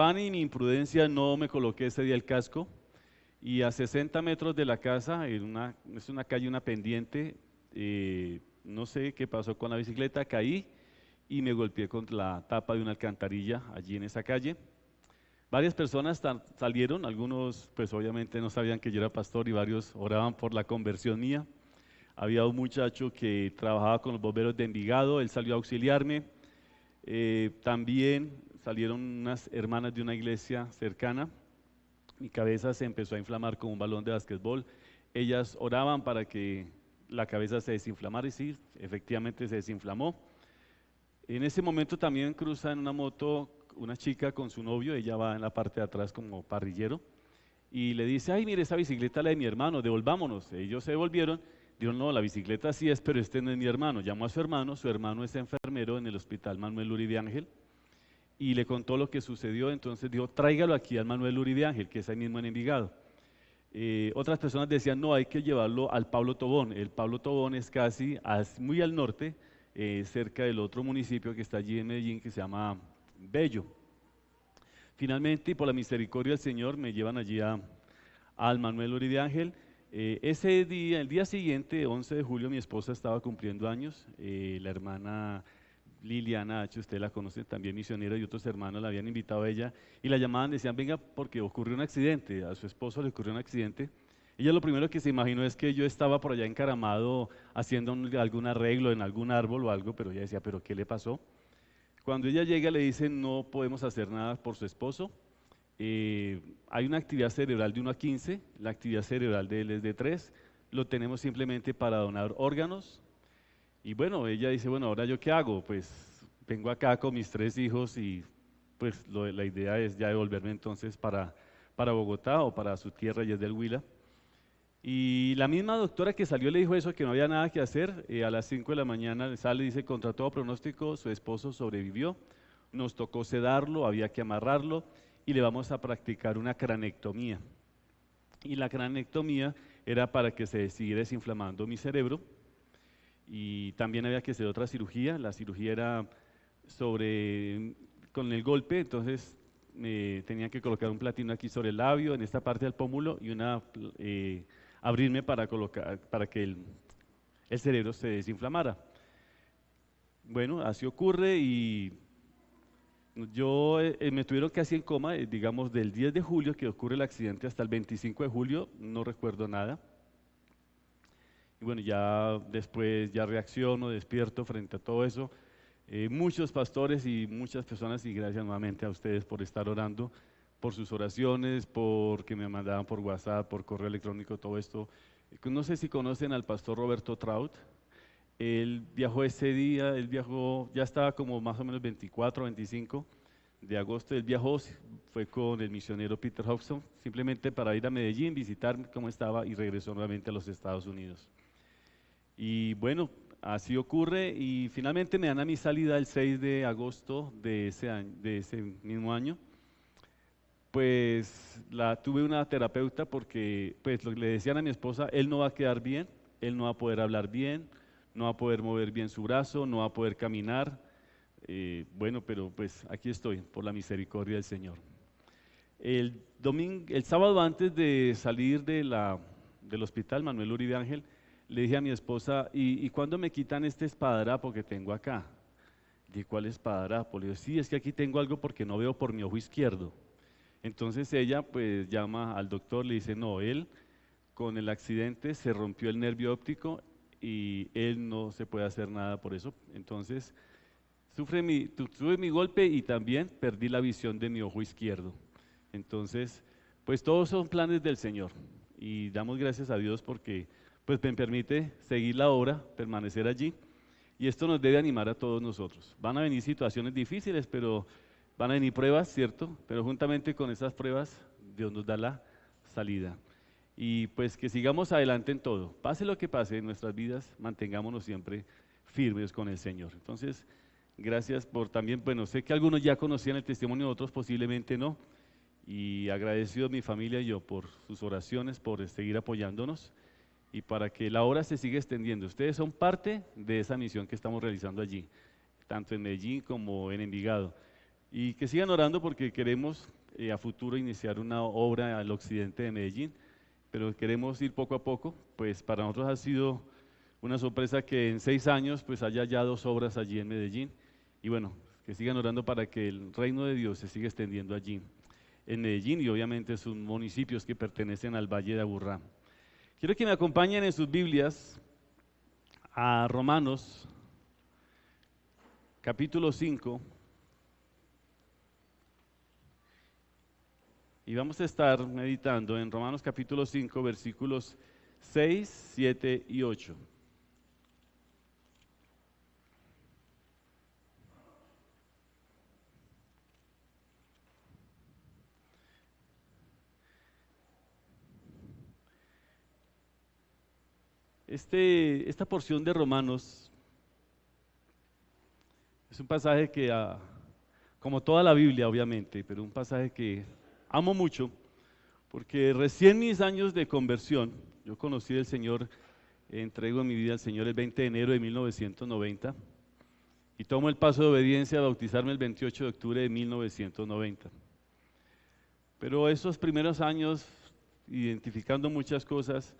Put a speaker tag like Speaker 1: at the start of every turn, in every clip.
Speaker 1: afán y mi imprudencia no me coloqué ese día el casco y a 60 metros de la casa, es una calle, una pendiente, no sé qué pasó con la bicicleta, caí y me golpeé contra la tapa de una alcantarilla allí en esa calle. Varias personas salieron, algunos pues obviamente no sabían que yo era pastor y varios oraban por la conversión mía. Había un muchacho que trabajaba con los bomberos de Envigado, él salió a auxiliarme. También salieron unas hermanas de una iglesia cercana. Mi cabeza se empezó a inflamar como un balón de básquetbol. Ellas oraban para que la cabeza se desinflamara y sí, efectivamente se desinflamó. En ese momento también cruza en una moto una chica con su novio, ella va en la parte de atrás como parrillero, y le dice, ay, mire, esa bicicleta es la de mi hermano, devolvámonos. Ellos se devolvieron, dijeron, no, la bicicleta sí es, pero este no es mi hermano. Llamó a su hermano es enfermero en el hospital Manuel Uribe Ángel, y le contó lo que sucedió, entonces dijo, tráigalo aquí al Manuel Uribe Ángel, que es ahí mismo en Envigado. Otras personas decían, no, hay que llevarlo al Pablo Tobón. El Pablo Tobón es casi muy al norte, cerca del otro municipio que está allí en Medellín, que se llama Bello. Finalmente, y por la misericordia del Señor, me llevan allí al Manuel Uribe Ángel. Ese día, el día siguiente, 11 de julio, mi esposa estaba cumpliendo años, la hermana Liliana H., usted la conoce, también misionera, y otros hermanos la habían invitado a ella y la llamaban, decían, venga, porque ocurrió un accidente, a su esposo le ocurrió un accidente. Ella lo primero que se imaginó es que yo estaba por allá encaramado haciendo algún arreglo en algún árbol o algo, pero ella decía, ¿pero qué le pasó? Cuando ella llega le dicen, no podemos hacer nada por su esposo. Hay una actividad cerebral de 1 a 15, la actividad cerebral de él es de 3, lo tenemos simplemente para donar órganos. Y bueno, ella dice, bueno, ¿ahora yo qué hago? Pues vengo acá con mis 3 hijos y pues la idea es ya devolverme entonces para Bogotá o para su tierra, y es del Huila. Y la misma doctora que salió le dijo eso, que no había nada que hacer. A las 5 de la mañana sale y dice, contra todo pronóstico, su esposo sobrevivió, nos tocó sedarlo, había que amarrarlo y le vamos a practicar una cranectomía. Y la cranectomía era para que se siguiera desinflamando mi cerebro, y también había que hacer otra cirugía. La cirugía era con el golpe, entonces tenían que colocar un platino aquí sobre el labio, en esta parte del pómulo, y abrirme para que el cerebro se desinflamara. Bueno, así ocurre y me tuvieron casi en coma, digamos, del 10 de julio que ocurre el accidente hasta el 25 de julio, no recuerdo nada. Y bueno, ya después ya reacciono, despierto frente a todo eso. Muchos pastores y muchas personas, y gracias nuevamente a ustedes por estar orando, por sus oraciones, porque me mandaban por WhatsApp, por correo electrónico, todo esto. No sé si conocen al pastor Roberto Traut. Él viajó ese día, él viajó, ya estaba como más o menos 24, 25 de agosto, él viajó, fue con el misionero Peter Hobson, simplemente para ir a Medellín, visitar cómo estaba, y regresó nuevamente a los Estados Unidos. Y bueno, así ocurre y finalmente me dan a mi salida el 6 de agosto de ese año, de ese mismo año. Pues tuve una terapeuta porque pues le decían a mi esposa, él no va a quedar bien, él no va a poder hablar bien, no va a poder mover bien su brazo, no va a poder caminar. Bueno, pero pues aquí estoy, por la misericordia del Señor. El sábado antes de salir del hospital Manuel Uribe Ángel, le dije a mi esposa, ¿y cuándo me quitan este esparadrapo que tengo acá? Dije, ¿cuál esparadrapo? Le digo, sí, es que aquí tengo algo porque no veo por mi ojo izquierdo. Entonces ella pues llama al doctor, le dice, no, él con el accidente se rompió el nervio óptico y él no se puede hacer nada por eso. Entonces tuve mi golpe y también perdí la visión de mi ojo izquierdo. Entonces, pues todos son planes del Señor y damos gracias a Dios porque pues me permite seguir la obra, permanecer allí, y esto nos debe animar a todos nosotros. Van a venir situaciones difíciles, pero van a venir pruebas, ¿cierto? Pero juntamente con esas pruebas, Dios nos da la salida. Y pues que sigamos adelante en todo. Pase lo que pase en nuestras vidas, mantengámonos siempre firmes con el Señor. Entonces, gracias por también, bueno, sé que algunos ya conocían el testimonio, otros posiblemente no. Y agradecido a mi familia y yo por sus oraciones, por seguir apoyándonos y para que la obra se siga extendiendo. Ustedes son parte de esa misión que estamos realizando allí, tanto en Medellín como en Envigado. Y que sigan orando porque queremos a futuro iniciar una obra al occidente de Medellín, pero queremos ir poco a poco, pues para nosotros ha sido una sorpresa que en 6 años pues haya ya 2 obras allí en Medellín, y bueno, que sigan orando para que el reino de Dios se siga extendiendo allí en Medellín y obviamente sus municipios que pertenecen al Valle de Aburrá. Quiero que me acompañen en sus Biblias a Romanos capítulo 5 y vamos a estar meditando en Romanos capítulo 5 versículos 6, 7 y 8. Esta porción de Romanos es un pasaje que, como toda la Biblia obviamente, pero un pasaje que amo mucho, porque recién mis años de conversión, yo conocí al Señor, entrego mi vida al Señor el 20 de enero de 1990 y tomo el paso de obediencia a bautizarme el 28 de octubre de 1990. Pero esos primeros años, identificando muchas cosas,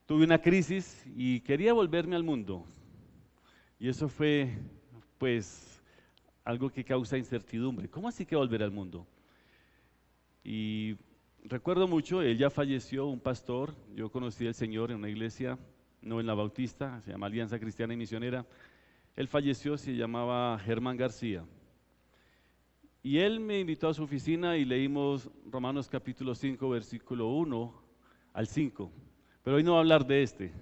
Speaker 1: tuve una crisis y quería volverme al mundo. Y eso fue, pues, algo que causa incertidumbre. ¿Cómo así que volver al mundo? Y recuerdo mucho, él ya falleció, un pastor, yo conocí al Señor en una iglesia, no en la Bautista, se llama Alianza Cristiana y Misionera. Él falleció, se llamaba Germán García. Y él me invitó a su oficina y leímos Romanos capítulo 5, versículo 1 al 5. Pero hoy no voy a hablar de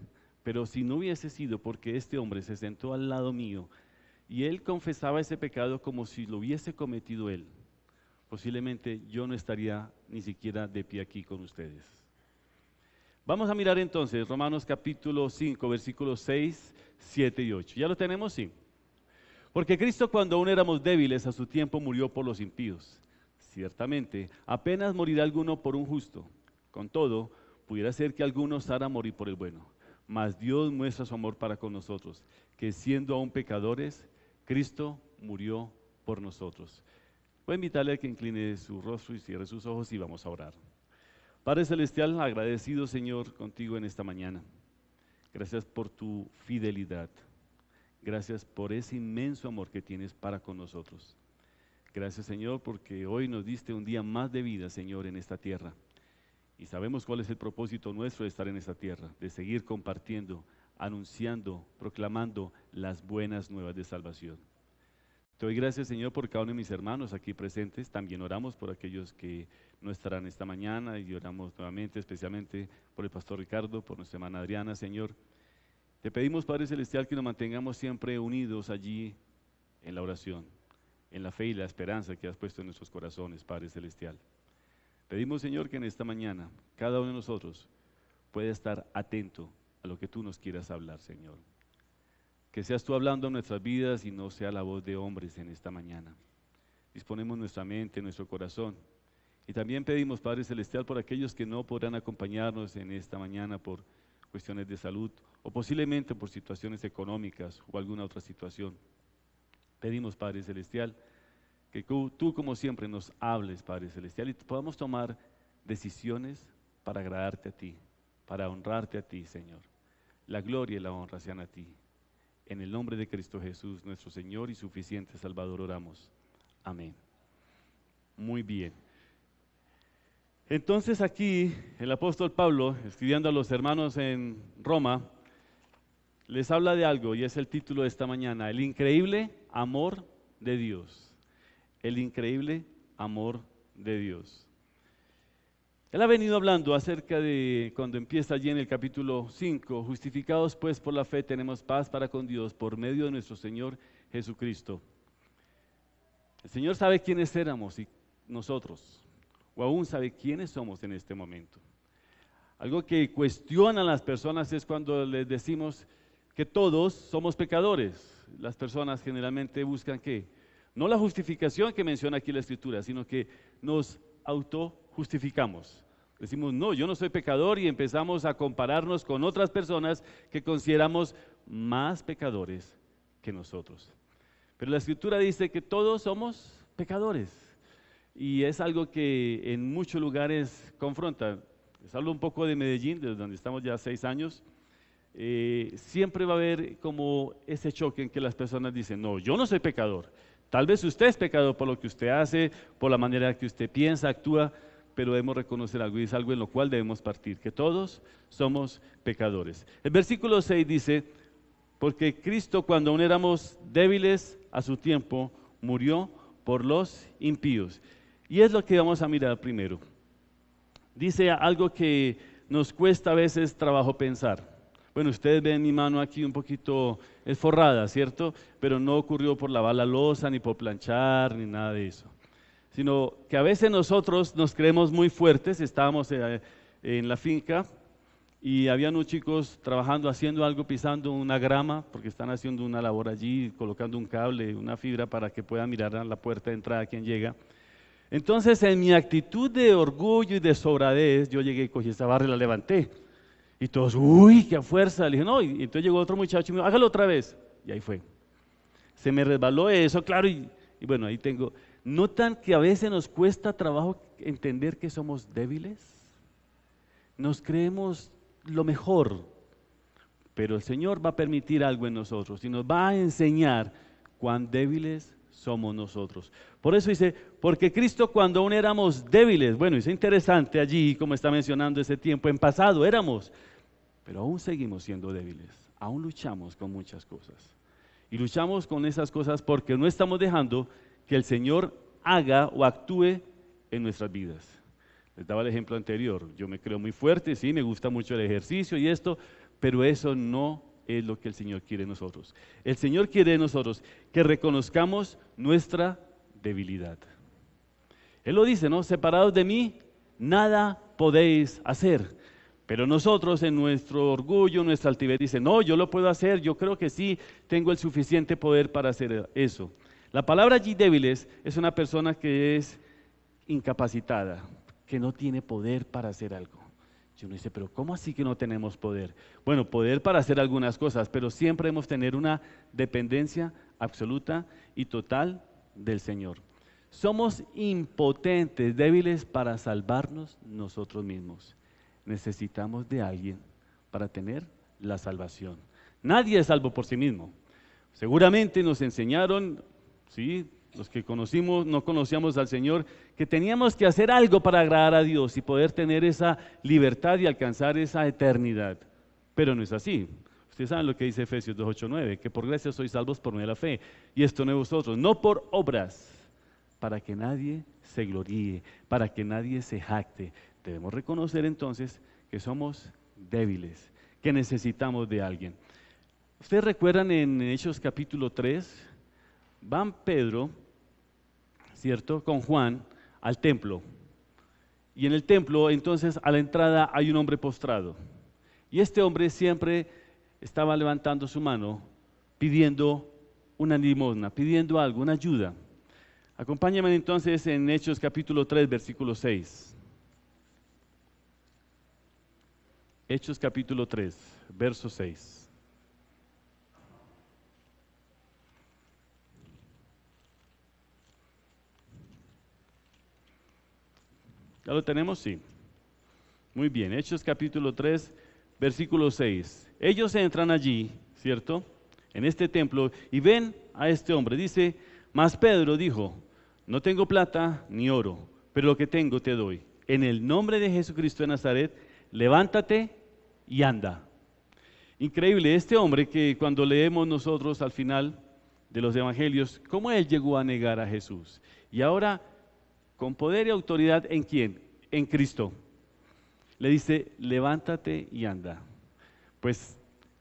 Speaker 1: pero si no hubiese sido porque este hombre se sentó al lado mío y él confesaba ese pecado como si lo hubiese cometido él, posiblemente yo no estaría ni siquiera de pie aquí con ustedes. Vamos a mirar entonces Romanos capítulo 5, versículos 6, 7 y 8. ¿Ya lo tenemos? Sí. Porque Cristo cuando aún éramos débiles a su tiempo murió por los impíos. Ciertamente, apenas morirá alguno por un justo. Con todo, pudiera ser que alguno osara morir por el bueno, mas Dios muestra su amor para con nosotros, que siendo aún pecadores, Cristo murió por nosotros. Voy a invitarle a que incline su rostro y cierre sus ojos y vamos a orar. Padre Celestial, agradecido Señor contigo en esta mañana. Gracias por tu fidelidad. Gracias por ese inmenso amor que tienes para con nosotros. Gracias Señor porque hoy nos diste un día más de vida Señor en esta tierra. Y sabemos cuál es el propósito nuestro de estar en esta tierra, de seguir compartiendo, anunciando, proclamando las buenas nuevas de salvación. Te doy gracias, Señor, por cada uno de mis hermanos aquí presentes. También oramos por aquellos que no estarán esta mañana y oramos nuevamente, especialmente por el pastor Ricardo, por nuestra hermana Adriana, Señor. Te pedimos, Padre Celestial, que nos mantengamos siempre unidos allí en la oración, en la fe y la esperanza que has puesto en nuestros corazones, Padre Celestial. Pedimos, Señor, que en esta mañana cada uno de nosotros pueda estar atento a lo que tú nos quieras hablar, Señor. Que seas tú hablando en nuestras vidas y no sea la voz de hombres en esta mañana. Disponemos nuestra mente, nuestro corazón. Y también pedimos, Padre Celestial, por aquellos que no podrán acompañarnos en esta mañana por cuestiones de salud o posiblemente por situaciones económicas o alguna otra situación. Pedimos, Padre Celestial, que tú como siempre nos hables, Padre Celestial, y podamos tomar decisiones para agradarte a ti, para honrarte a ti, Señor. La gloria y la honra sean a ti. En el nombre de Cristo Jesús, nuestro Señor y suficiente Salvador, oramos. Amén. Muy bien. Entonces aquí el apóstol Pablo, escribiendo a los hermanos en Roma, les habla de algo y es el título de esta mañana, el increíble amor de Dios. El increíble amor de Dios. Él ha venido hablando acerca de cuando empieza allí en el capítulo 5, justificados pues por la fe tenemos paz para con Dios por medio de nuestro Señor Jesucristo. El Señor sabe quiénes éramos y nosotros, o aún sabe quiénes somos en este momento. Algo que cuestionan las personas es cuando les decimos que todos somos pecadores. Las personas generalmente buscan ¿qué? No la justificación que menciona aquí la Escritura, sino que nos autojustificamos. Decimos, no, yo no soy pecador y empezamos a compararnos con otras personas que consideramos más pecadores que nosotros. Pero la Escritura dice que todos somos pecadores. Y es algo que en muchos lugares confronta. Les hablo un poco de Medellín, desde donde estamos ya 6 años. Siempre va a haber como ese choque en que las personas dicen, no, yo no soy pecador. Tal vez usted es pecador por lo que usted hace, por la manera que usted piensa, actúa, pero debemos reconocer algo y es algo en lo cual debemos partir, que todos somos pecadores. El versículo 6 dice, porque Cristo cuando aún éramos débiles a su tiempo, murió por los impíos. Y es lo que vamos a mirar primero. Dice algo que nos cuesta a veces trabajo pensar. Bueno, ustedes ven mi mano aquí un poquito esforrada, ¿cierto? Pero no ocurrió por lavar la loza, ni por planchar, ni nada de eso. Sino que a veces nosotros nos creemos muy fuertes. Estábamos en la finca y habían unos chicos trabajando, haciendo algo, pisando una grama, porque están haciendo una labor allí, colocando un cable, una fibra para que puedan mirar a la puerta de entrada a quien llega. Entonces, en mi actitud de orgullo y de sobradez, yo llegué y cogí esa barra y la levanté. Y todos, uy, qué fuerza. Le dije, no, y entonces llegó otro muchacho y me dijo, hágalo otra vez. Y ahí fue. Se me resbaló eso, claro, y bueno, ahí tengo. ¿Notan que a veces nos cuesta trabajo entender que somos débiles? Nos creemos lo mejor, pero el Señor va a permitir algo en nosotros y nos va a enseñar cuán débiles somos nosotros. Por eso dice, porque Cristo cuando aún éramos débiles, bueno, es interesante allí como está mencionando ese tiempo, en pasado éramos, pero aún seguimos siendo débiles, aún luchamos con muchas cosas. Y luchamos con esas cosas porque no estamos dejando que el Señor haga o actúe en nuestras vidas. Les daba el ejemplo anterior, yo me creo muy fuerte, sí, me gusta mucho el ejercicio y esto, pero eso no es lo que el Señor quiere de nosotros. El Señor quiere de nosotros que reconozcamos nuestra debilidad. Él lo dice, ¿no? Separados de mí, nada podéis hacer. Pero nosotros en nuestro orgullo, nuestra altivez, dice, no, yo lo puedo hacer, yo creo que sí, tengo el suficiente poder para hacer eso. La palabra allí débiles es una persona que es incapacitada, que no tiene poder para hacer algo. Y uno dice, pero ¿cómo así que no tenemos poder? Bueno, poder para hacer algunas cosas, pero siempre debemos tener una dependencia absoluta y total del Señor. Somos impotentes, débiles para salvarnos nosotros mismos. Necesitamos de alguien para tener la salvación. Nadie es salvo por sí mismo. Seguramente nos enseñaron, ¿sí?, los que no conocíamos al Señor, que teníamos que hacer algo para agradar a Dios y poder tener esa libertad y alcanzar esa eternidad. Pero no es así. Ustedes saben lo que dice Efesios 2, 8, 9, que por gracia sois salvos por medio de la fe, y esto no de vosotros, no por obras, para que nadie se gloríe, para que nadie se jacte. Debemos reconocer entonces que somos débiles, que necesitamos de alguien. Ustedes recuerdan en Hechos capítulo 3, van Pedro, ¿cierto?, con Juan al templo. Y en el templo, entonces, a la entrada hay un hombre postrado. Y este hombre siempre estaba levantando su mano, pidiendo una limosna, pidiendo algo, una ayuda. Acompáñame entonces en Hechos capítulo 3, versículo 6. Hechos capítulo 3, verso 6. ¿Ya lo tenemos? Sí. Muy bien, Hechos capítulo 3, versículo 6. Ellos entran allí, ¿cierto?, en este templo y ven a este hombre. Dice, mas Pedro dijo, no tengo plata ni oro, pero lo que tengo te doy. En el nombre de Jesucristo de Nazaret, levántate y anda. Increíble, este hombre que cuando leemos nosotros al final de los evangelios, cómo él llegó a negar a Jesús. Y ahora, con poder y autoridad, ¿en quién? En Cristo. Le dice, levántate y anda. Pues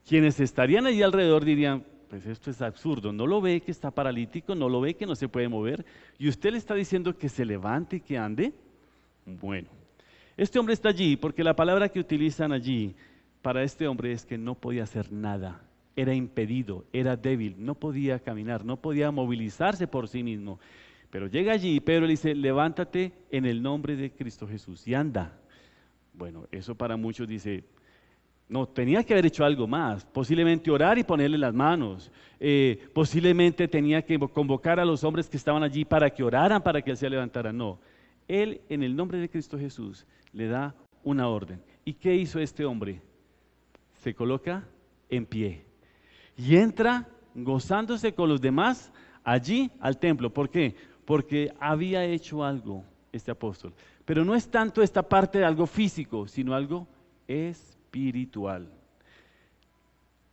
Speaker 1: quienes estarían allí alrededor dirían, pues esto es absurdo, ¿no lo ve que está paralítico? ¿No lo ve que no se puede mover? ¿Y usted le está diciendo que se levante y que ande? Bueno, este hombre está allí porque la palabra que utilizan allí para este hombre es que no podía hacer nada. Era impedido, era débil, no podía caminar, no podía movilizarse por sí mismo. Pero llega allí y Pedro le dice, levántate en el nombre de Cristo Jesús y anda. Bueno, eso para muchos dice, No, tenía que haber hecho algo más, posiblemente orar y ponerle las manos, posiblemente tenía que convocar a los hombres que estaban allí para que oraran, para que él se levantara. No, él en el nombre de Cristo Jesús le da una orden. ¿Y qué hizo este hombre? Se coloca en pie y entra gozándose con los demás allí al templo. ¿Por qué? Porque había hecho algo este apóstol. Pero no es tanto esta parte de algo físico, sino algo espiritual.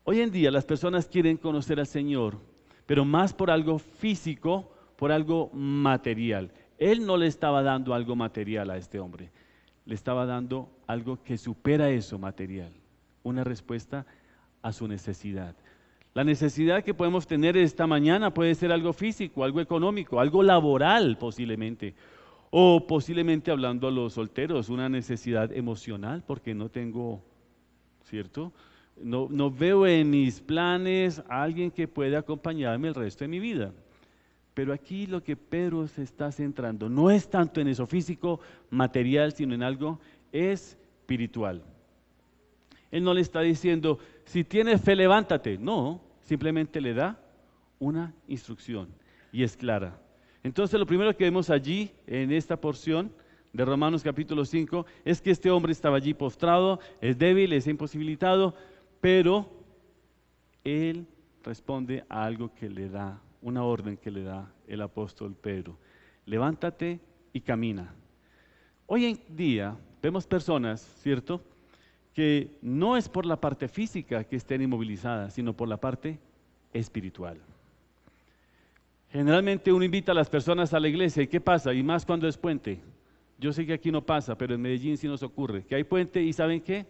Speaker 1: Hoy en día las personas quieren conocer al Señor, pero más por algo físico, por algo material. Él no le estaba dando algo material a este hombre, le estaba dando algo que supera eso material, una respuesta a su necesidad. La necesidad que podemos tener esta mañana puede ser algo físico, algo económico, algo laboral posiblemente, o posiblemente hablando a los solteros, una necesidad emocional porque no tengo, ¿cierto? No veo en mis planes a alguien que pueda acompañarme el resto de mi vida. Pero aquí lo que Pedro se está centrando no es tanto en eso físico, material, sino en algo espiritual. Él no le está diciendo, si tienes fe, levántate. No, simplemente le da una instrucción y es clara. Entonces lo primero que vemos allí en esta porción de Romanos capítulo 5 es que este hombre estaba allí postrado, es débil, es imposibilitado, pero él responde a algo que le da, una orden que le da el apóstol Pedro. Levántate y camina. Hoy en día vemos personas, ¿cierto?, que no es por la parte física que estén inmovilizadas, sino por la parte espiritual. Generalmente uno invita a las personas a la iglesia, ¿y qué pasa? Y más cuando es puente. Yo sé que aquí no pasa, pero en Medellín sí nos ocurre, que hay puente y ¿saben qué?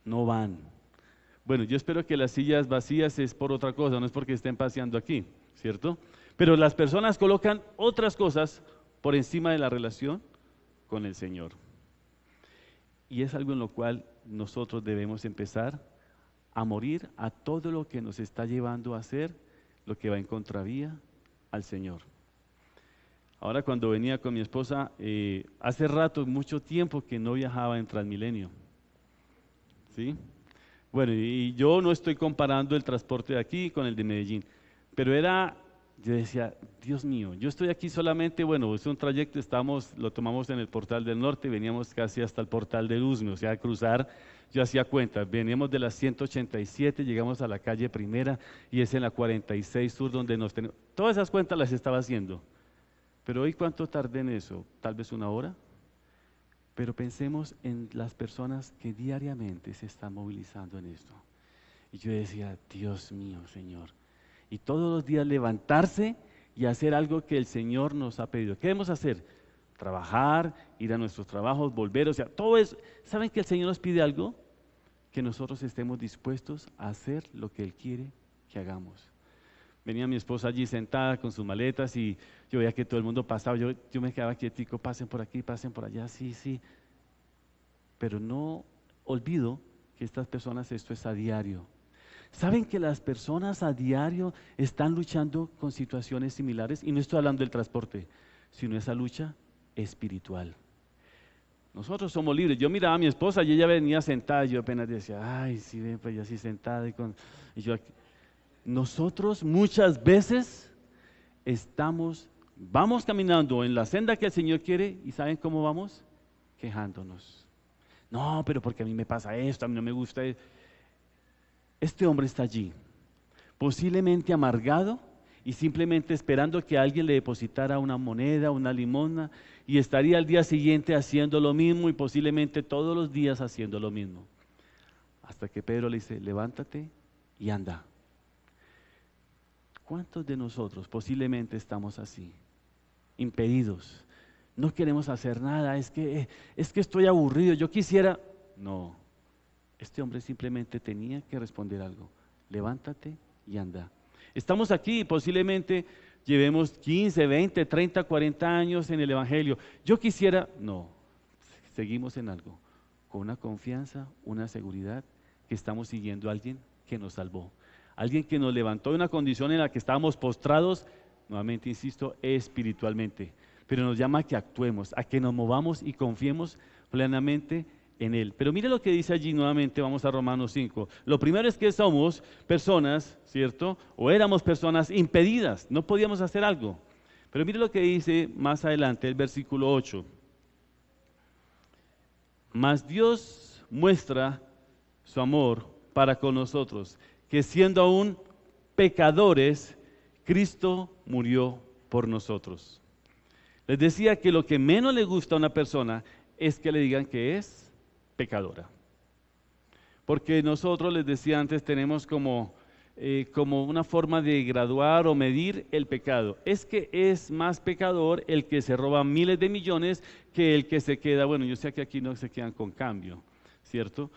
Speaker 1: No van. Bueno, yo espero que las sillas vacías es por otra cosa, no es porque estén paseando aquí, ¿cierto? Pero las personas colocan otras cosas por encima de la relación con el Señor. Y es algo en lo cual nosotros debemos empezar a morir a todo lo que nos está llevando a hacer lo que va en contravía al Señor. Ahora cuando venía con mi esposa, hace rato, mucho tiempo que no viajaba en Transmilenio, ¿sí? Bueno, y yo no estoy comparando el transporte de aquí con el de Medellín, pero yo decía, Dios mío, yo estoy aquí solamente, bueno, es un trayecto, lo tomamos en el Portal del Norte, veníamos casi hasta el Portal del Usme, o sea, cruzar, yo hacía cuentas, veníamos de la 187, llegamos a la calle Primera y es en la 46 Sur donde nos tenemos, todas esas cuentas las estaba haciendo, pero hoy ¿cuánto tardé en eso? Tal vez una hora. Pero pensemos en las personas que diariamente se están movilizando en esto. Y yo decía, Dios mío, Señor. Y todos los días levantarse y hacer algo que el Señor nos ha pedido. ¿Qué debemos hacer? Trabajar, ir a nuestros trabajos, volver, o sea, todo eso. ¿Saben que el Señor nos pide algo? Que nosotros estemos dispuestos a hacer lo que Él quiere que hagamos. Venía mi esposa allí sentada con sus maletas y yo veía que todo el mundo pasaba, yo me quedaba quietico, pasen por aquí, pasen por allá, sí, sí. Pero no olvido que estas personas, esto es a diario. ¿Saben que las personas a diario están luchando con situaciones similares? Y no estoy hablando del transporte, sino esa lucha espiritual. Nosotros somos libres. Yo miraba a mi esposa y ella venía sentada y yo apenas decía, ay, sí, ven, pues ya así sentada. Y yo aquí. Nosotros muchas veces vamos caminando en la senda que el Señor quiere y ¿saben cómo vamos? Quejándonos. No, pero porque a mí me pasa esto, a mí no me gusta esto. Este hombre está allí, posiblemente amargado y simplemente esperando que alguien le depositara una moneda, una limosna y estaría al día siguiente haciendo lo mismo y posiblemente todos los días haciendo lo mismo. Hasta que Pedro le dice, levántate y anda. ¿Cuántos de nosotros posiblemente estamos así, impedidos? No queremos hacer nada, es que estoy aburrido, yo quisiera. No, este hombre simplemente tenía que responder algo, levántate y anda. Estamos aquí, posiblemente llevemos 15, 20, 30, 40 años en el Evangelio. Yo quisiera, no, seguimos en algo, con una confianza, una seguridad, que estamos siguiendo a alguien que nos salvó. Alguien que nos levantó de una condición en la que estábamos postrados, nuevamente insisto, espiritualmente, pero nos llama a que actuemos, a que nos movamos y confiemos plenamente en Él. Pero mire lo que dice allí nuevamente, vamos a Romanos 5. Lo primero es que somos personas, ¿cierto? O éramos personas impedidas, no podíamos hacer algo. Pero mire lo que dice más adelante, el versículo 8. Mas Dios muestra su amor para con nosotros, que siendo aún pecadores, Cristo murió por nosotros. Les decía que lo que menos le gusta a una persona es que le digan que es pecadora. Porque nosotros, les decía antes, tenemos como una forma de graduar o medir el pecado. Es que es más pecador el que se roba miles de millones que el que se queda, bueno, yo sé que aquí no se quedan con cambio, ¿cierto?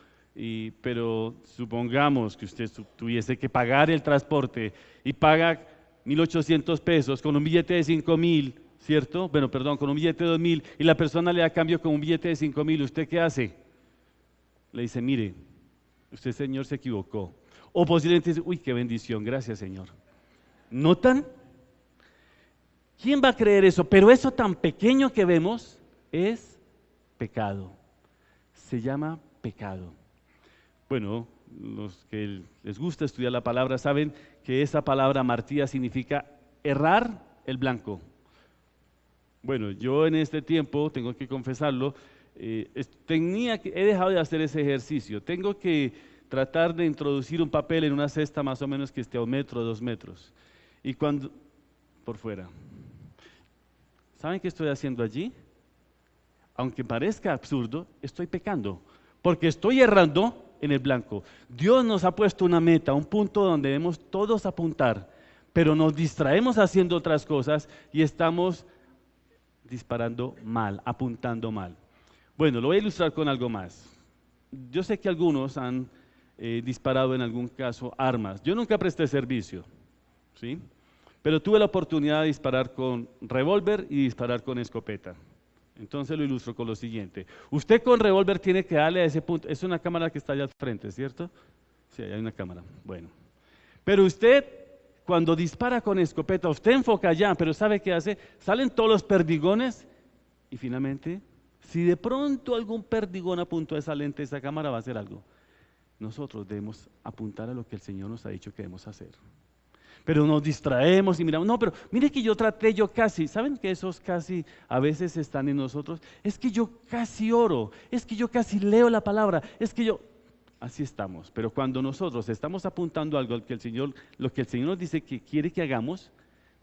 Speaker 1: Pero supongamos que usted tuviese que pagar el transporte y paga 1.800 pesos con un billete de 5.000, ¿cierto? Bueno, perdón, con un billete de 2.000 y la persona le da cambio con un billete de 5.000, ¿usted qué hace? Le dice, mire, usted señor se equivocó. O posiblemente dice, uy, qué bendición, gracias Señor. ¿Notan? ¿Quién va a creer eso? Pero eso tan pequeño que vemos es pecado. Se llama pecado. Bueno, los que les gusta estudiar la palabra saben que esa palabra martía significa errar el blanco. Bueno, yo en este tiempo, tengo que confesarlo, he dejado de hacer ese ejercicio. Tengo que tratar de introducir un papel en una cesta más o menos que esté a 1 metro, 2 metros. Y cuando, por fuera. ¿Saben qué estoy haciendo allí? Aunque parezca absurdo, estoy pecando, porque estoy errando en el blanco. Dios nos ha puesto una meta, un punto donde debemos todos apuntar, pero nos distraemos haciendo otras cosas y estamos disparando mal, apuntando mal. Bueno, lo voy a ilustrar con algo más. Yo sé que algunos han disparado en algún caso armas. Yo nunca presté servicio, ¿sí? Pero tuve la oportunidad de disparar con revólver y disparar con escopeta. Entonces lo ilustro con lo siguiente. Usted con revólver tiene que darle a ese punto. Es una cámara que está allá al frente, ¿cierto? Sí, hay una cámara. Bueno. Pero usted, cuando dispara con escopeta, usted enfoca allá, pero ¿sabe qué hace? Salen todos los perdigones y finalmente, si de pronto algún perdigón apuntó a esa lente, esa cámara va a hacer algo. Nosotros debemos apuntar a lo que el Señor nos ha dicho que debemos hacer. Pero nos distraemos y miramos, no, pero mire que yo traté, yo casi, ¿saben que esos casi a veces están en nosotros? Es que yo casi oro, es que yo casi leo la palabra, es que yo, así estamos. Pero cuando nosotros estamos apuntando algo al que lo que el Señor nos dice que quiere que hagamos,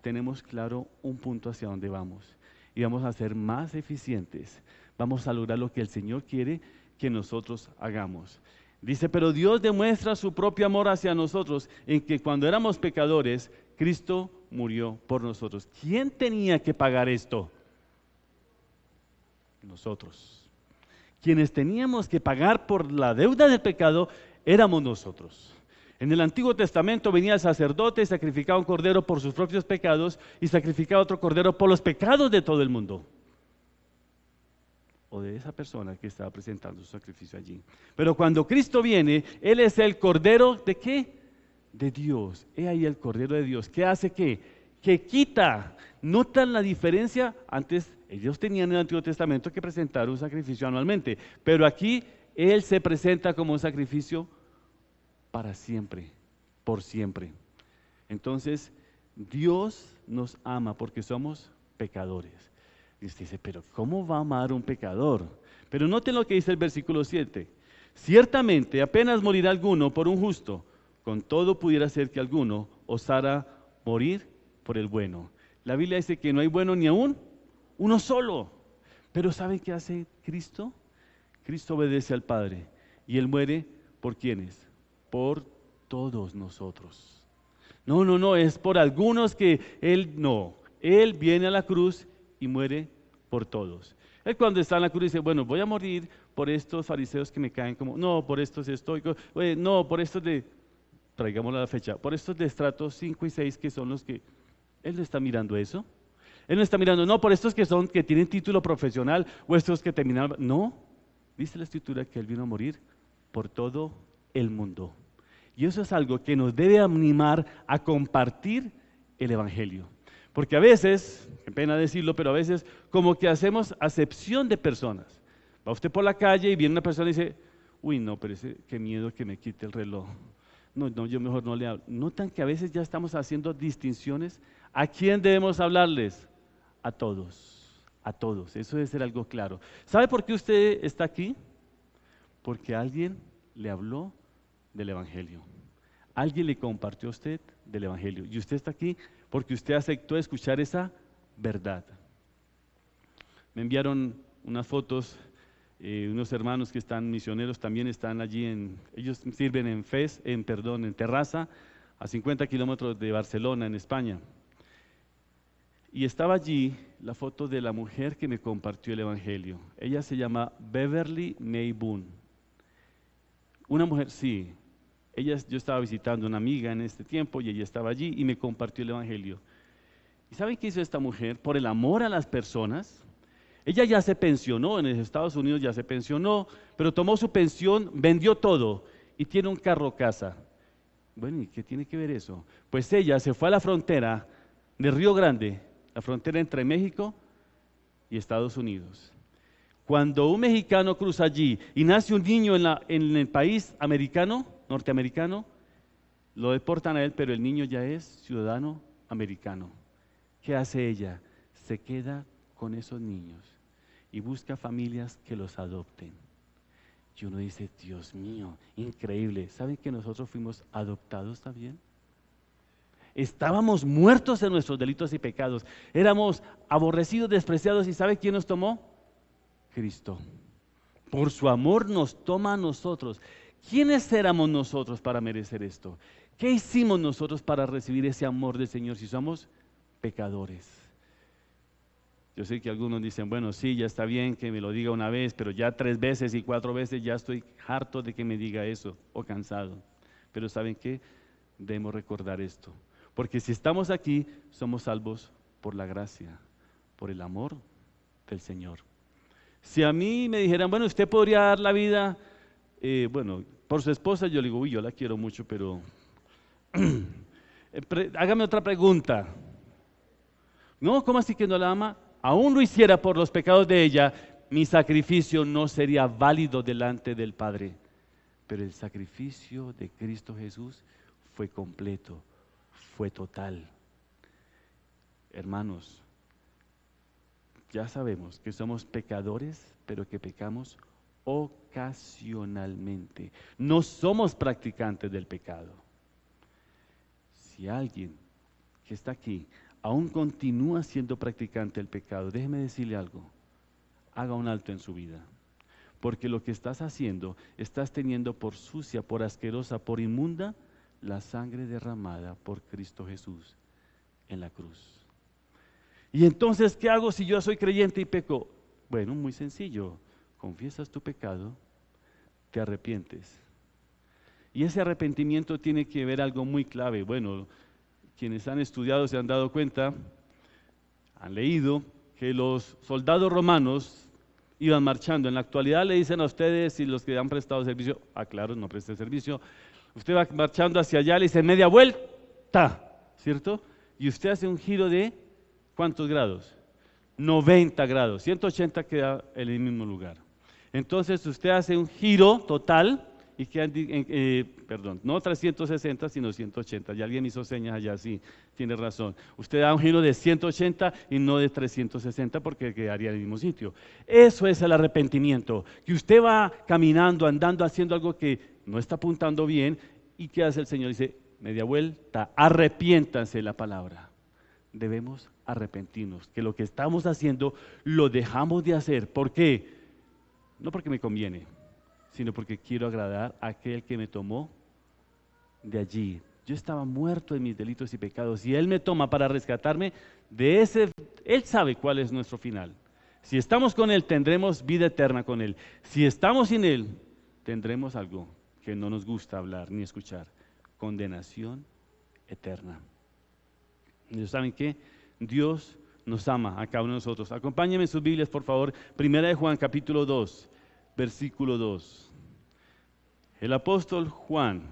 Speaker 1: tenemos claro un punto hacia dónde vamos y vamos a ser más eficientes, vamos a lograr lo que el Señor quiere que nosotros hagamos. Dice, pero Dios demuestra su propio amor hacia nosotros en que cuando éramos pecadores, Cristo murió por nosotros. ¿Quién tenía que pagar esto? Nosotros. Quienes teníamos que pagar por la deuda del pecado éramos nosotros. En el Antiguo Testamento venía el sacerdote, sacrificaba un cordero por sus propios pecados y sacrificaba otro cordero por los pecados de todo el mundo. O de esa persona que estaba presentando su sacrificio allí. Pero cuando Cristo viene, Él es el Cordero ¿de qué? De Dios. He ahí el Cordero de Dios. ¿Qué hace qué? Que quita. ¿Notan la diferencia? Antes ellos tenían en el Antiguo Testamento que presentar un sacrificio anualmente, pero aquí Él se presenta como un sacrificio para siempre, por siempre. Entonces, Dios nos ama porque somos pecadores. Y usted dice, pero ¿cómo va a amar a un pecador? Pero noten lo que dice el versículo 7. Ciertamente apenas morirá alguno por un justo, con todo pudiera ser que alguno osara morir por el bueno. La Biblia dice que no hay bueno ni aún uno solo. Pero ¿saben qué hace Cristo? Cristo obedece al Padre y Él muere ¿por quiénes? Por todos nosotros. No, es por algunos que Él no. Él viene a la cruz y muere por todos. Él cuando está en la cruz dice, bueno, voy a morir por estos fariseos que me caen como, no, por estos estoicos, no, por estos traigámoslo a la fecha, por estos de estratos 5 y 6 que son los que, Él no está mirando eso. Él no está mirando, no, por estos que tienen título profesional o estos que terminaron, no. Dice la Escritura que Él vino a morir por todo el mundo. Y eso es algo que nos debe animar a compartir el Evangelio. Porque a veces, qué pena decirlo, pero a veces como que hacemos acepción de personas. Va usted por la calle y viene una persona y dice, uy, no, pero qué miedo que me quite el reloj. No, no, yo mejor no le hablo. ¿Notan que a veces ya estamos haciendo distinciones? ¿A quién debemos hablarles? A todos, a todos. Eso debe ser algo claro. ¿Sabe por qué usted está aquí? Porque alguien le habló del Evangelio. Alguien le compartió a usted del Evangelio. Y usted está aquí porque usted aceptó escuchar esa verdad. Me enviaron unas fotos, unos hermanos que están misioneros también están allí, ellos sirven en Terrassa, a 50 kilómetros de Barcelona, en España. Y estaba allí la foto de la mujer que me compartió el Evangelio. Ella se llama Beverly May Boone. Una mujer, sí. Yo estaba visitando a una amiga en este tiempo y ella estaba allí y me compartió el Evangelio. ¿Y saben qué hizo esta mujer? Por el amor a las personas. Ella ya se pensionó, en los Estados Unidos ya se pensionó, pero tomó su pensión, vendió todo y tiene un carro casa. Bueno, ¿y qué tiene que ver eso? Pues ella se fue a la frontera de Río Grande, la frontera entre México y Estados Unidos. Cuando un mexicano cruza allí y nace un niño en el país norteamericano, lo deportan a él, pero el niño ya es ciudadano americano. ¿Qué hace ella? Se queda con esos niños y busca familias que los adopten. Y uno dice, Dios mío, increíble. ¿Saben que nosotros fuimos adoptados también? Estábamos muertos en nuestros delitos y pecados. Éramos aborrecidos, despreciados. ¿Y sabe quién nos tomó? Cristo. Por su amor nos toma a nosotros. ¿Quiénes éramos nosotros para merecer esto? ¿Qué hicimos nosotros para recibir ese amor del Señor si somos pecadores? Yo sé que algunos dicen, bueno, sí, ya está bien que me lo diga una vez, pero ya 3 veces y 4 veces ya estoy harto de que me diga eso o cansado. Pero ¿saben qué? Debemos recordar esto. Porque si estamos aquí, somos salvos por la gracia, por el amor del Señor. Si a mí me dijeran, bueno, usted podría dar la vida, por su esposa, yo le digo, uy, yo la quiero mucho, pero hágame otra pregunta. No, ¿cómo así que no la ama? Aún lo hiciera por los pecados de ella, mi sacrificio no sería válido delante del Padre. Pero el sacrificio de Cristo Jesús fue completo, fue total. Hermanos, ya sabemos que somos pecadores, pero que pecamos ocasionalmente. No somos practicantes del pecado. Si alguien que está aquí aún continúa siendo practicante del pecado, déjeme decirle algo, haga un alto en su vida, porque lo que estás haciendo, estás teniendo por sucia, por asquerosa, por inmunda, la sangre derramada por Cristo Jesús en la cruz. Y entonces, ¿qué hago si yo soy creyente y peco? Bueno, muy sencillo, confiesas tu pecado, te arrepientes. Y ese arrepentimiento tiene que ver algo muy clave. Bueno, quienes han estudiado se han dado cuenta, han leído que los soldados romanos iban marchando. En la actualidad le dicen a ustedes y los que han prestado servicio, claro, no presten servicio, usted va marchando hacia allá, le dice media vuelta, ¿cierto? Y usted hace un giro de ¿cuántos grados? 90 grados, 180 queda en el mismo lugar. Entonces usted hace un giro total y queda, no 360 sino 180, y alguien hizo señas allá, sí, tiene razón. Usted da un giro de 180 y no de 360 porque quedaría en el mismo sitio. Eso es el arrepentimiento, que usted va caminando, andando, haciendo algo que no está apuntando bien, y ¿qué hace el Señor? Dice, media vuelta, arrepiéntanse, la palabra. Debemos arrepentirnos, que lo que estamos haciendo lo dejamos de hacer. ¿Por qué? No porque me conviene, sino porque quiero agradar a aquel que me tomó de allí. Yo estaba muerto en mis delitos y pecados y Él me toma para rescatarme de ese. Él sabe cuál es nuestro final. Si estamos con Él, tendremos vida eterna con Él. Si estamos sin Él, tendremos algo que no nos gusta hablar ni escuchar: condenación eterna. ¿Y saben qué? Dios nos ama a cada uno de nosotros. Acompáñenme en sus Biblias, por favor. Primera de Juan, capítulo 2, versículo 2. El apóstol Juan,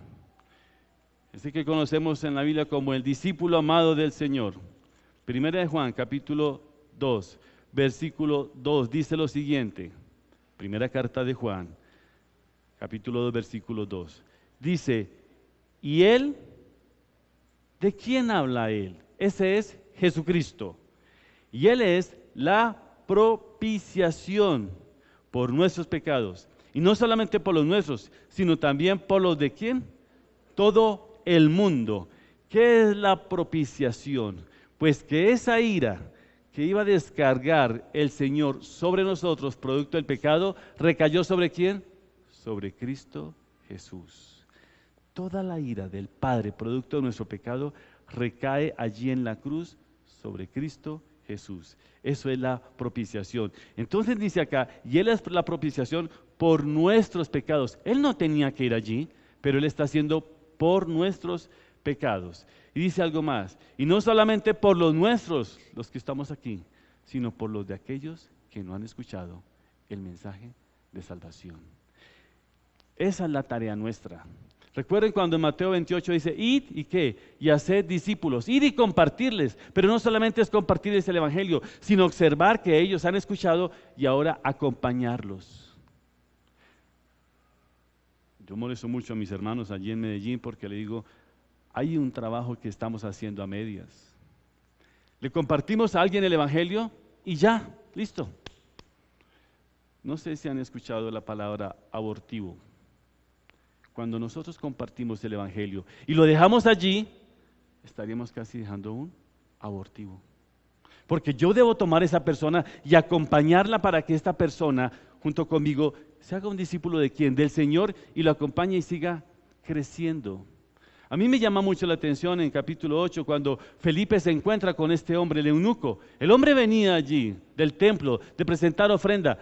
Speaker 1: ese que conocemos en la Biblia como el discípulo amado del Señor. Primera de Juan, capítulo 2, versículo 2, dice lo siguiente: Primera carta de Juan, capítulo 2, versículo 2. Dice, ¿y él? ¿De quién habla él? Ese es Jesucristo. Y él es la propiciación por nuestros pecados. Y no solamente por los nuestros, sino también por los de quién? Todo el mundo. ¿Qué es la propiciación? Pues que esa ira que iba a descargar el Señor sobre nosotros, producto del pecado, recayó ¿sobre quién? Sobre Cristo Jesús. Toda la ira del Padre, producto de nuestro pecado, recae allí en la cruz sobre Cristo Jesús. Eso es la propiciación. Entonces dice acá, y Él es la propiciación por nuestros pecados. Él no tenía que ir allí, pero Él está haciendo por nuestros pecados. Y dice algo más, y no solamente por los nuestros, los que estamos aquí, sino por los de aquellos que no han escuchado el mensaje de salvación. Esa es la tarea nuestra. Recuerden cuando en Mateo 28 dice, id y qué, y haced discípulos, id y compartirles, pero no solamente es compartirles el evangelio, sino observar que ellos han escuchado y ahora acompañarlos. Yo molesto mucho a mis hermanos allí en Medellín porque le digo, hay un trabajo que estamos haciendo a medias. Le compartimos a alguien el evangelio y ya, listo. No sé si han escuchado la palabra abortivo. Cuando nosotros compartimos el evangelio y lo dejamos allí, estaríamos casi dejando un abortivo. Porque yo debo tomar a esa persona y acompañarla para que esta persona, junto conmigo, se haga un discípulo de quién, del Señor, y lo acompañe y siga creciendo. A mí me llama mucho la atención en capítulo 8 cuando Felipe se encuentra con este hombre, el eunuco. El hombre venía allí del templo de presentar ofrenda.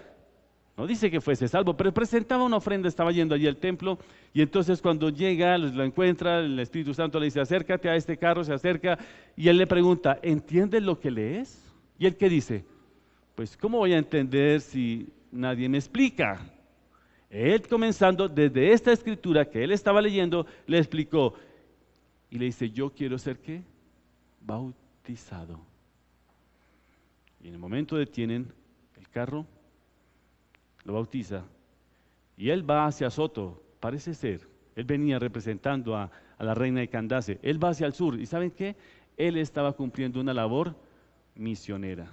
Speaker 1: No dice que fuese salvo, pero presentaba una ofrenda, estaba yendo allí al templo, y entonces cuando llega, lo encuentra, el Espíritu Santo le dice, acércate a este carro, se acerca, y él le pregunta, ¿entiendes lo que lees? Y él, ¿qué dice? Pues, ¿cómo voy a entender si nadie me explica? Él, comenzando desde esta escritura que él estaba leyendo, le explicó, y le dice, yo quiero ser, ¿qué? Bautizado. Y en el momento detienen el carro, lo bautiza, y él va hacia Soto, parece ser, él venía representando a la reina de Candace, él va hacia el sur, y ¿saben qué? Él estaba cumpliendo una labor misionera.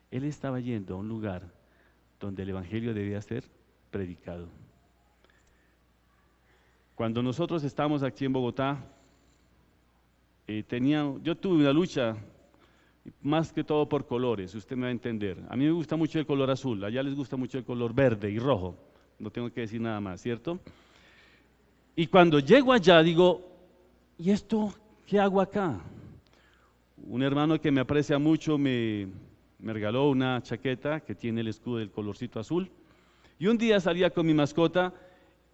Speaker 1: Él estaba yendo a un lugar donde el evangelio debía ser predicado. Cuando nosotros estábamos aquí en Bogotá, yo tuve una lucha, más que todo por colores, usted me va a entender. A mí me gusta mucho el color azul, allá les gusta mucho el color verde y rojo, no tengo que decir nada más, ¿cierto? Y cuando llego allá digo, ¿y esto qué hago acá? Un hermano que me aprecia mucho me regaló una chaqueta que tiene el escudo del colorcito azul, y un día salía con mi mascota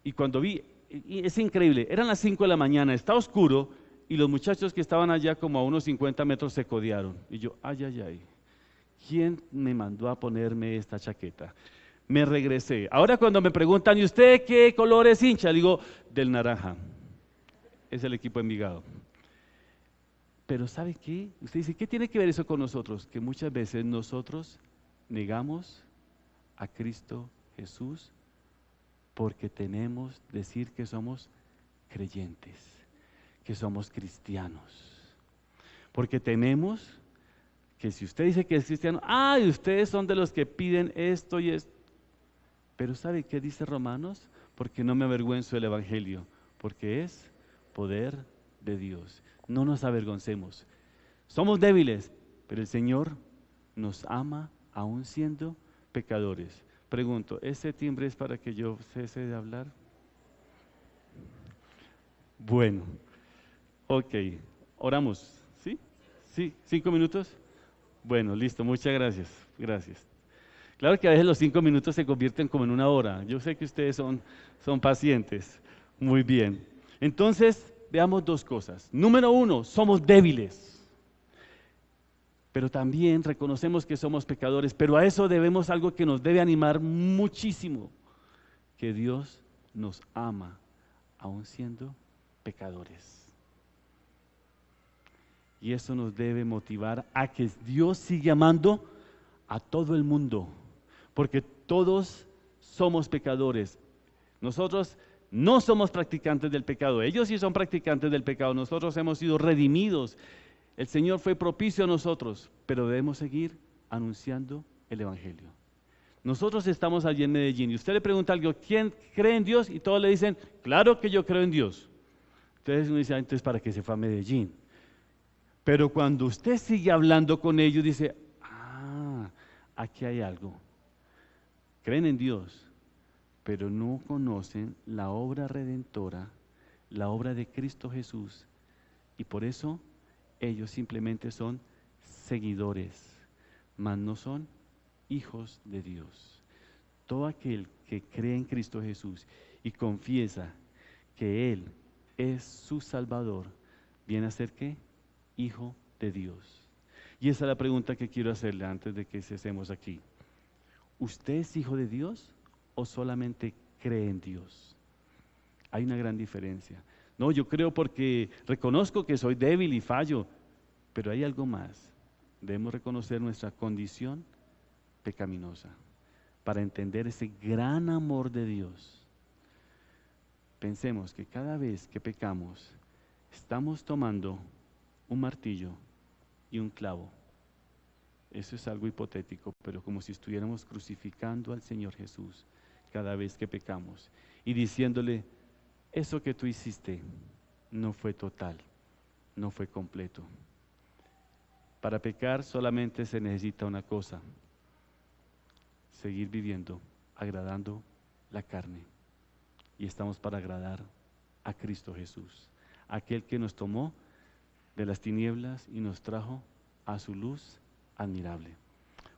Speaker 1: y cuando vi, y es increíble, eran las 5 de la mañana, está oscuro, y los muchachos que estaban allá como a unos 50 metros se codearon. Y yo, ay, ay, ay, ¿quién me mandó a ponerme esta chaqueta? Me regresé. Ahora cuando me preguntan, ¿y usted qué color es hincha? Digo, del naranja. Es el equipo Envigado. Pero ¿sabe qué? Usted dice, ¿qué tiene que ver eso con nosotros? Que muchas veces nosotros negamos a Cristo Jesús porque tenemos decir que somos creyentes, que somos cristianos, porque tememos que si usted dice que es cristiano, ¡ay! Ustedes son de los que piden esto y esto. Pero ¿sabe qué dice Romanos? Porque no me avergüenzo del evangelio, porque es poder de Dios. No nos avergoncemos. Somos débiles, pero el Señor nos ama aún siendo pecadores. Pregunto, ¿ese timbre es para que yo cese de hablar? Bueno. Ok, oramos, ¿sí? ¿Sí? ¿5 minutos? Bueno, listo, muchas gracias, gracias. Claro que a veces los 5 minutos se convierten como en una hora. Yo sé que ustedes son pacientes. Muy bien. Entonces, veamos dos cosas. Número 1, somos débiles. Pero también reconocemos que somos pecadores, pero a eso debemos algo que nos debe animar muchísimo, que Dios nos ama, aún siendo pecadores. Y eso nos debe motivar a que Dios siga amando a todo el mundo, porque todos somos pecadores. Nosotros no somos practicantes del pecado, ellos sí son practicantes del pecado, nosotros hemos sido redimidos, el Señor fue propicio a nosotros, pero debemos seguir anunciando el Evangelio. Nosotros estamos allí en Medellín y usted le pregunta a alguien, ¿quién cree en Dios? Y todos le dicen, claro que yo creo en Dios. Entonces uno dice, entonces ¿para qué se fue a Medellín? Pero cuando usted sigue hablando con ellos, dice, aquí hay algo. Creen en Dios, pero no conocen la obra redentora, la obra de Cristo Jesús. Y por eso ellos simplemente son seguidores, mas no son hijos de Dios. Todo aquel que cree en Cristo Jesús y confiesa que Él es su Salvador, viene a ser ¿qué? Hijo de Dios. Y esa es la pregunta que quiero hacerle antes de que cesemos aquí. ¿Usted es hijo de Dios o solamente cree en Dios? Hay una gran diferencia. No, yo creo porque reconozco que soy débil y fallo, pero hay algo más. Debemos reconocer nuestra condición pecaminosa para entender ese gran amor de Dios. Pensemos que cada vez que pecamos, estamos tomando un martillo y un clavo. Eso es algo hipotético, pero como si estuviéramos crucificando al Señor Jesús cada vez que pecamos y diciéndole, eso que tú hiciste no fue total, no fue completo. Para pecar solamente se necesita una cosa, seguir viviendo, agradando la carne. Y estamos para agradar a Cristo Jesús, aquel que nos tomó de las tinieblas y nos trajo a su luz admirable.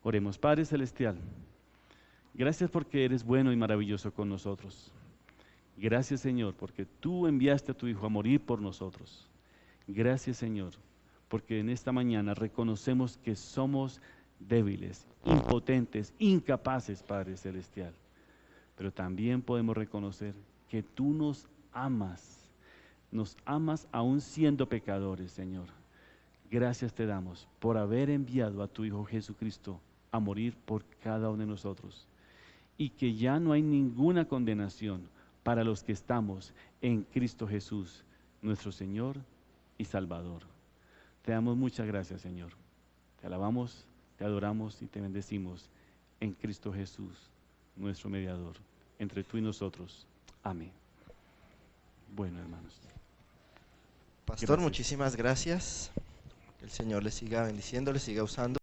Speaker 1: Oremos. Padre Celestial, gracias porque eres bueno y maravilloso con nosotros. Gracias, Señor, porque tú enviaste a tu Hijo a morir por nosotros. Gracias, Señor, porque en esta mañana reconocemos que somos débiles, impotentes, incapaces, Padre Celestial. Pero también podemos reconocer que tú nos amas aún siendo pecadores, Señor. Gracias te damos por haber enviado a tu Hijo Jesucristo a morir por cada uno de nosotros. Y que ya no hay ninguna condenación para los que estamos en Cristo Jesús, nuestro Señor y Salvador. Te damos muchas gracias, Señor. Te alabamos, te adoramos y te bendecimos en Cristo Jesús, nuestro mediador, entre tú y nosotros. Amén. Bueno, hermanos.
Speaker 2: Pastor, muchísimas gracias. Que el Señor le siga bendiciendo, le siga usando.